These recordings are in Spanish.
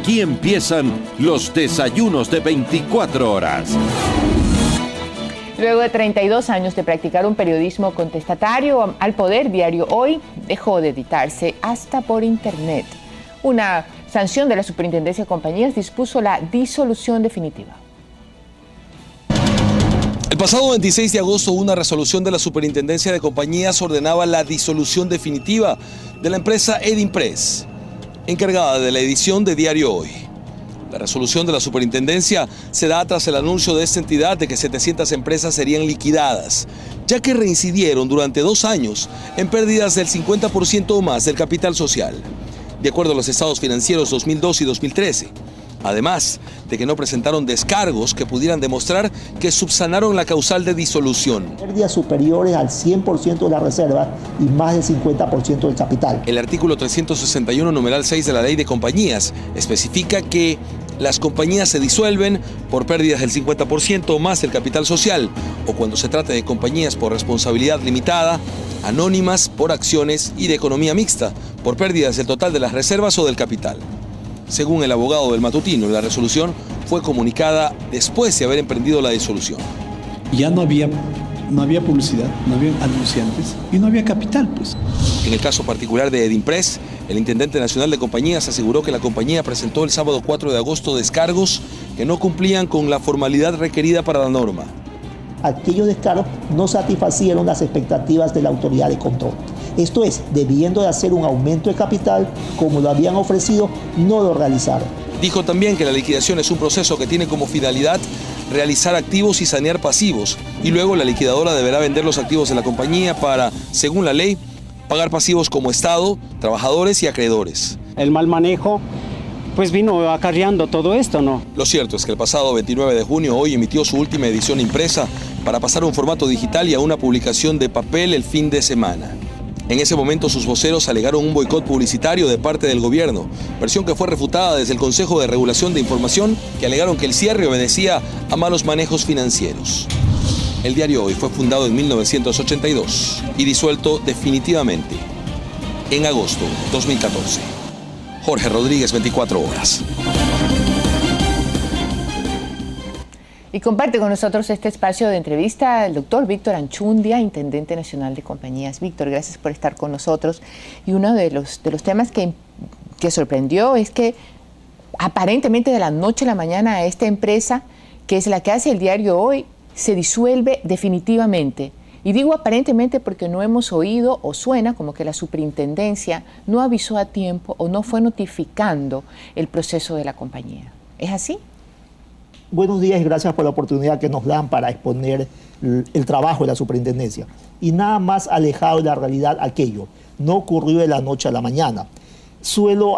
Aquí empiezan los desayunos de 24 horas. Luego de 32 años de practicar un periodismo contestatario al poder, Diario Hoy dejó de editarse hasta por internet. Una sanción de la Superintendencia de Compañías dispuso la disolución definitiva. El pasado 26 de agosto, una resolución de la Superintendencia de Compañías ordenaba la disolución definitiva de la empresa Edimpress, encargada de la edición de Diario Hoy. La resolución de la superintendencia se da tras el anuncio de esta entidad de que 700 empresas serían liquidadas, ya que reincidieron durante 2 años en pérdidas del 50% o más del capital social, de acuerdo a los estados financieros 2012 y 2013. Además de que no presentaron descargos que pudieran demostrar que subsanaron la causal de disolución. Pérdidas superiores al 100% de la reserva y más del 50% del capital. El artículo 361, numeral 6 de la Ley de Compañías especifica que las compañías se disuelven por pérdidas del 50% o más del capital social, o cuando se trate de compañías por responsabilidad limitada, anónimas por acciones y de economía mixta, por pérdidas del total de las reservas o del capital. Según el abogado del matutino, la resolución fue comunicada después de haber emprendido la disolución. Ya no había publicidad, no había anunciantes y no había capital, pues. En el caso particular de Edimpress, el intendente nacional de compañías aseguró que la compañía presentó el sábado 4 de agosto descargos que no cumplían con la formalidad requerida para la norma. Aquellos descargos no satisfacieron las expectativas de la autoridad de control. Esto es, debiendo de hacer un aumento de capital, como lo habían ofrecido, no lo realizaron. Dijo también que la liquidación es un proceso que tiene como finalidad realizar activos y sanear pasivos, y luego la liquidadora deberá vender los activos de la compañía para, según la ley, pagar pasivos como Estado, trabajadores y acreedores. El mal manejo pues vino acarreando todo esto, ¿no? Lo cierto es que el pasado 29 de junio Hoy emitió su última edición impresa para pasar a un formato digital y a una publicación de papel el fin de semana. En ese momento sus voceros alegaron un boicot publicitario de parte del gobierno, versión que fue refutada desde el Consejo de Regulación de Información, que alegaron que el cierre obedecía a malos manejos financieros. El Diario Hoy fue fundado en 1982 y disuelto definitivamente en agosto de 2014. Jorge Rodríguez, 24 horas. Y comparte con nosotros este espacio de entrevista el doctor Víctor Anchundia, Intendente Nacional de Compañías. Víctor, gracias por estar con nosotros. Y uno de los temas que sorprendió es que aparentemente de la noche a la mañana esta empresa, que es la que hace el Diario Hoy, se disuelve definitivamente. Y digo aparentemente porque no hemos oído o suena como que la superintendencia no avisó a tiempo o no fue notificando el proceso de la compañía. ¿Es así? Buenos días y gracias por la oportunidad que nos dan para exponer el trabajo de la superintendencia. Y nada más alejado de la realidad aquello. No ocurrió de la noche a la mañana. Suelo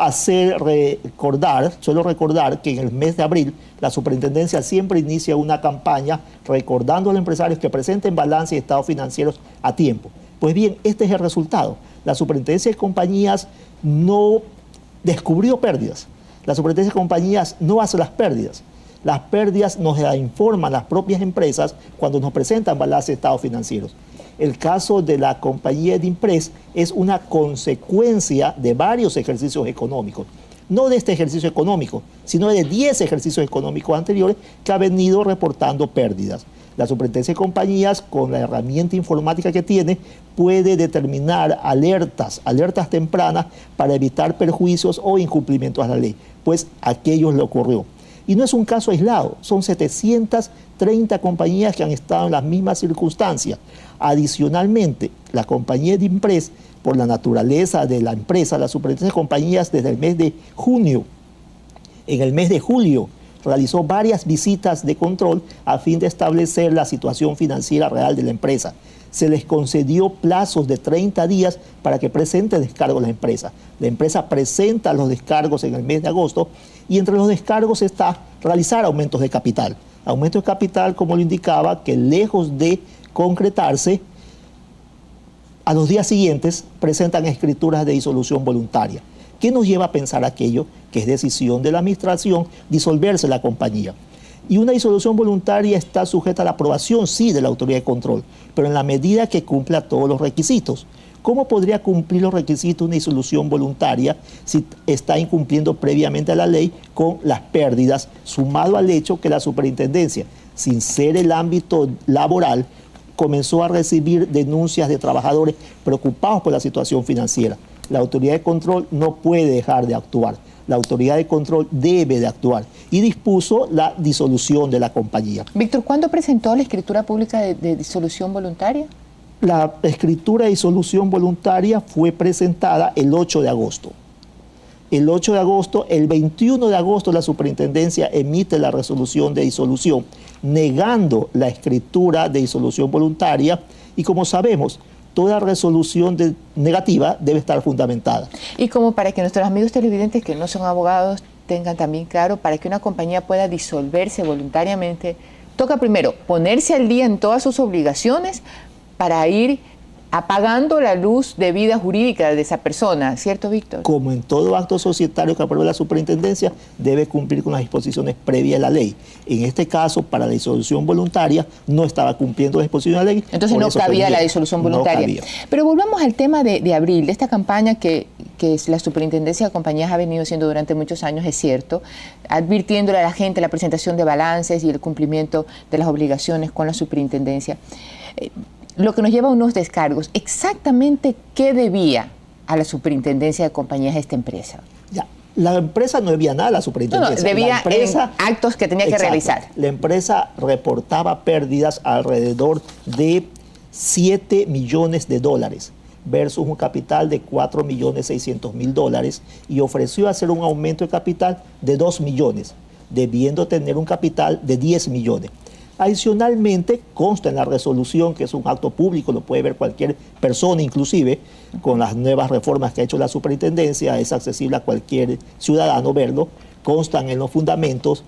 recordar que en el mes de abril la superintendencia siempre inicia una campaña recordando a los empresarios que presenten balance y estados financieros a tiempo. Pues bien, este es el resultado. La superintendencia de compañías no descubrió pérdidas. La superintendencia de compañías no hace las pérdidas. Las pérdidas nos las informan las propias empresas cuando nos presentan balance de estados financieros. El caso de la compañía Edimpress es una consecuencia de varios ejercicios económicos. No de este ejercicio económico, sino de 10 ejercicios económicos anteriores que ha venido reportando pérdidas. La superintendencia de compañías, con la herramienta informática que tiene, puede determinar alertas tempranas para evitar perjuicios o incumplimientos a la ley, pues aquello le ocurrió. Y no es un caso aislado, son 730 compañías que han estado en las mismas circunstancias. Adicionalmente, la compañía Edimpress, por la naturaleza de la empresa, la superintendencia de compañías desde el mes de junio, en el mes de julio, realizó varias visitas de control a fin de establecer la situación financiera real de la empresa. Se les concedió plazos de 30 días para que presente descargos a la empresa. La empresa presenta los descargos en el mes de agosto y entre los descargos está realizar aumentos de capital. Aumentos de capital, como lo indicaba, que lejos de concretarse, a los días siguientes presentan escrituras de disolución voluntaria. ¿Qué nos lleva a pensar aquello? Que es decisión de la administración disolverse la compañía. Y una disolución voluntaria está sujeta a la aprobación, sí, de la autoridad de control, pero en la medida que cumpla todos los requisitos. ¿Cómo podría cumplir los requisitos de una disolución voluntaria si está incumpliendo previamente a la ley con las pérdidas, sumado al hecho que la superintendencia, sin ser el ámbito laboral, comenzó a recibir denuncias de trabajadores preocupados por la situación financiera? La autoridad de control no puede dejar de actuar. La autoridad de control debe de actuar y dispuso la disolución de la compañía. Víctor, ¿cuándo presentó la escritura pública de disolución voluntaria? La escritura de disolución voluntaria fue presentada el 8 de agosto. El 8 de agosto, el 21 de agosto la superintendencia emite la resolución de disolución, negando la escritura de disolución voluntaria y, como sabemos, toda resolución negativa debe estar fundamentada. Y como para que nuestros amigos televidentes que no son abogados tengan también claro, para que una compañía pueda disolverse voluntariamente, toca primero ponerse al día en todas sus obligaciones para ir apagando la luz de vida jurídica de esa persona, ¿cierto, Víctor? Como en todo acto societario que apruebe la superintendencia, debe cumplir con las disposiciones previas de la ley. En este caso, para la disolución voluntaria, no estaba cumpliendo las disposiciones de la ley. Entonces no cabía la disolución voluntaria. No cabía. Pero volvamos al tema de abril, de esta campaña que la superintendencia de compañías ha venido haciendo durante muchos años, es cierto, advirtiéndole a la gente la presentación de balances y el cumplimiento de las obligaciones con la superintendencia. Lo que nos lleva a unos descargos. ¿Exactamente qué debía a la superintendencia de compañías esta empresa? Ya, la empresa no debía nada a la superintendencia. No, debía actos que tenía que realizar. La empresa reportaba pérdidas alrededor de 7 millones de dólares versus un capital de 4.600.000 y ofreció hacer un aumento de capital de 2 millones, debiendo tener un capital de 10 millones. Adicionalmente, consta en la resolución, que es un acto público, lo puede ver cualquier persona, inclusive con las nuevas reformas que ha hecho la superintendencia, es accesible a cualquier ciudadano verlo, constan en los fundamentos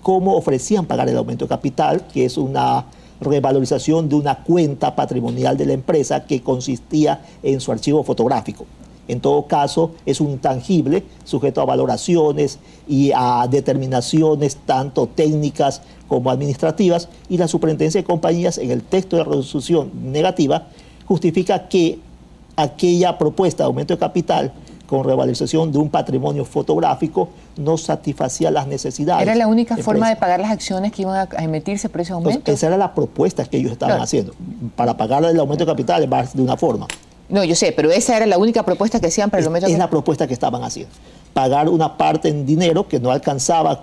cómo ofrecían pagar el aumento de capital, que es una revalorización de una cuenta patrimonial de la empresa que consistía en su archivo fotográfico. En todo caso, es un intangible sujeto a valoraciones y a determinaciones tanto técnicas como administrativas, y la superintendencia de compañías, en el texto de la resolución negativa, justifica que aquella propuesta de aumento de capital con revalorización de un patrimonio fotográfico no satisfacía las necesidades. ¿Era la única forma de pagar las acciones que iban a emitirse por ese aumento? Entonces, esa era la propuesta que ellos estaban haciendo, para pagar el aumento de capital de una forma. No, yo sé, pero esa era la única propuesta que hacían para el aumento de capital. Es la propuesta que estaban haciendo. Pagar una parte en dinero que no alcanzaba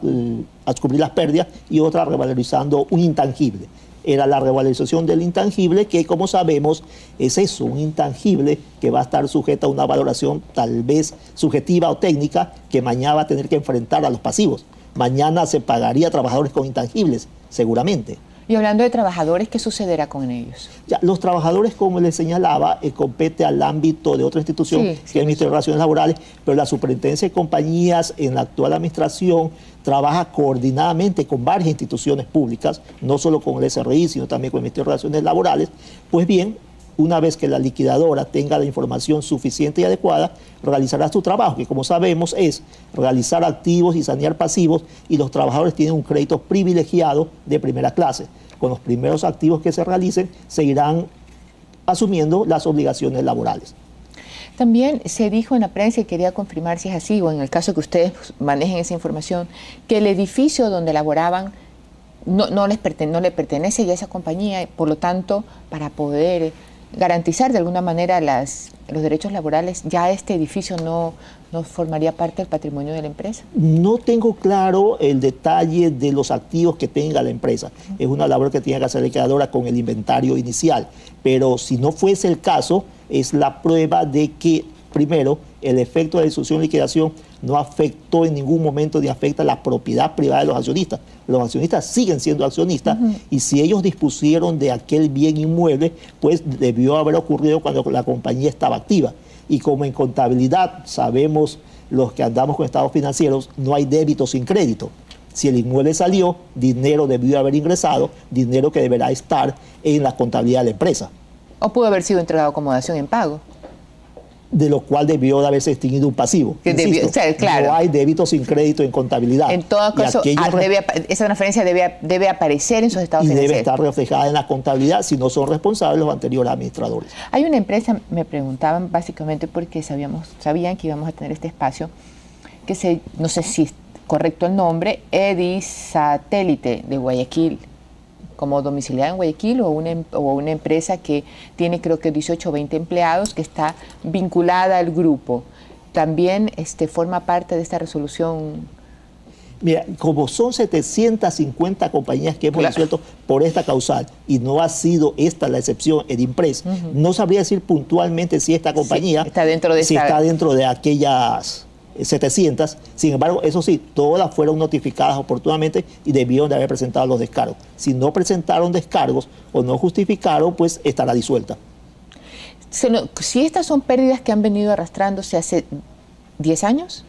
a cubrir las pérdidas y otra revalorizando un intangible. Era la revalorización del intangible que, como sabemos, es eso, un intangible que va a estar sujeto a una valoración tal vez subjetiva o técnica que mañana va a tener que enfrentar a los pasivos. Mañana se pagaría a trabajadores con intangibles, seguramente. Y hablando de trabajadores, ¿qué sucederá con ellos? Ya, los trabajadores, como les señalaba, compete al ámbito de otra institución, que es el Ministerio de Relaciones Laborales, pero la superintendencia de compañías en la actual administración trabaja coordinadamente con varias instituciones públicas, no solo con el SRI, sino también con el Ministerio de Relaciones Laborales. Pues bien, una vez que la liquidadora tenga la información suficiente y adecuada, realizará su trabajo, que como sabemos es realizar activos y sanear pasivos, y los trabajadores tienen un crédito privilegiado de primera clase. Con los primeros activos que se realicen, seguirán asumiendo las obligaciones laborales. También se dijo en la prensa, y quería confirmar si es así, o en el caso que ustedes manejen esa información, que el edificio donde laboraban no le pertenece ya a esa compañía, por lo tanto, para poder garantizar de alguna manera los derechos laborales, ya este edificio no formaría parte del patrimonio de la empresa. No tengo claro el detalle de los activos que tenga la empresa. Es una labor que tiene que hacer la liquidadora con el inventario inicial, pero si no fuese el caso, es la prueba de que, primero, el efecto de la disolución y liquidación no afectó en ningún momento ni afecta la propiedad privada de los accionistas. Los accionistas siguen siendo accionistas, y si ellos dispusieron de aquel bien inmueble, pues debió haber ocurrido cuando la compañía estaba activa. Y como en contabilidad sabemos los que andamos con estados financieros, no hay débito sin crédito. Si el inmueble salió, dinero debió haber ingresado, dinero que deberá estar en la contabilidad de la empresa. ¿O pudo haber sido entregado como dación en pago? de lo cual debió de haberse extinguido un pasivo. Debió ser, claro. No hay débito sin crédito en contabilidad. En todo caso, esa transferencia debe aparecer en sus estados financieros. Y debe estar reflejada en la contabilidad si no son responsables los anteriores administradores. Hay una empresa, me preguntaban básicamente porque sabían que íbamos a tener este espacio, que no sé si es correcto el nombre, Edisatélite de Guayaquil, como domiciliada en Guayaquil, o una empresa que tiene creo que 18 o 20 empleados, que está vinculada al grupo. También forma parte de esta resolución. Mira, como son 750 compañías que hemos resuelto por esta causal, y no ha sido esta la excepción, Edimpress, no sabría decir puntualmente si esta compañía está dentro de aquellas 700, sin embargo, eso sí, todas fueron notificadas oportunamente y debieron de haber presentado los descargos. Si no presentaron descargos o no justificaron, pues estará disuelta. Si estas son pérdidas que han venido arrastrándose hace 10 años.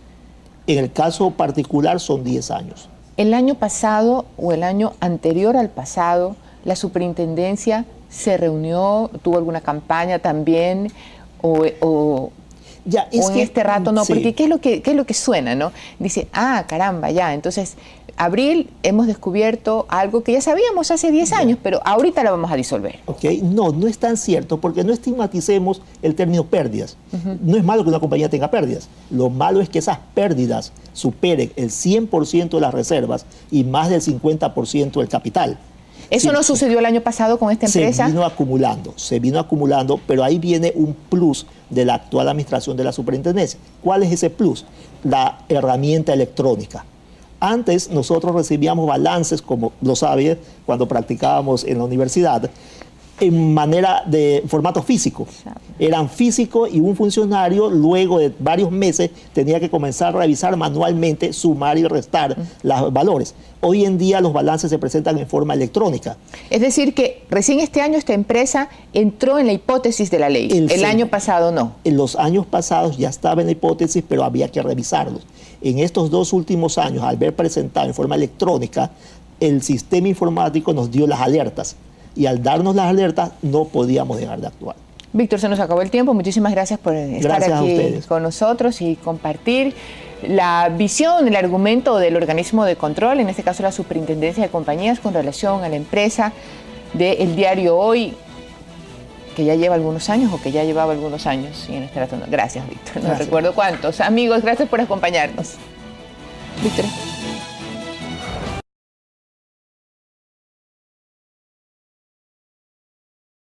En el caso particular son 10 años. El año pasado o el año anterior al pasado, la superintendencia se reunió, tuvo alguna campaña también, ya, o en este rato no, sí. Porque ¿qué es lo que suena, no? Dice, caramba, ya, entonces, abril hemos descubierto algo que ya sabíamos hace 10 años, pero ahorita lo vamos a disolver. Ok, no es tan cierto, porque no estigmaticemos el término pérdidas. No es malo que una compañía tenga pérdidas, lo malo es que esas pérdidas superen el 100% de las reservas y más del 50% del capital. ¿Eso no sucedió el año pasado con esta empresa? Se vino acumulando, pero ahí viene un plus de la actual administración de la superintendencia. ¿Cuál es ese plus? La herramienta electrónica. Antes nosotros recibíamos balances, como lo sabes, cuando practicábamos en la universidad, en manera de formato físico. Eran físicos y un funcionario luego de varios meses tenía que comenzar a revisar manualmente, sumar y restar los valores. Hoy en día los balances se presentan en forma electrónica. Es decir que recién este año esta empresa entró en la hipótesis de la ley. El año pasado no. En los años pasados ya estaba en la hipótesis, pero había que revisarlos. En estos 2 últimos años, al ver presentado en forma electrónica, el sistema informático nos dio las alertas. Y al darnos las alertas, no podíamos dejar de actuar. Víctor, se nos acabó el tiempo. Muchísimas gracias por estar aquí con nosotros y compartir la visión, el argumento del organismo de control, en este caso la Superintendencia de Compañías, con relación a la empresa del diario Hoy, que ya lleva algunos años o que ya llevaba algunos años. Y en este rato no. Gracias, Víctor. No recuerdo cuántos. Amigos, gracias por acompañarnos. Víctor.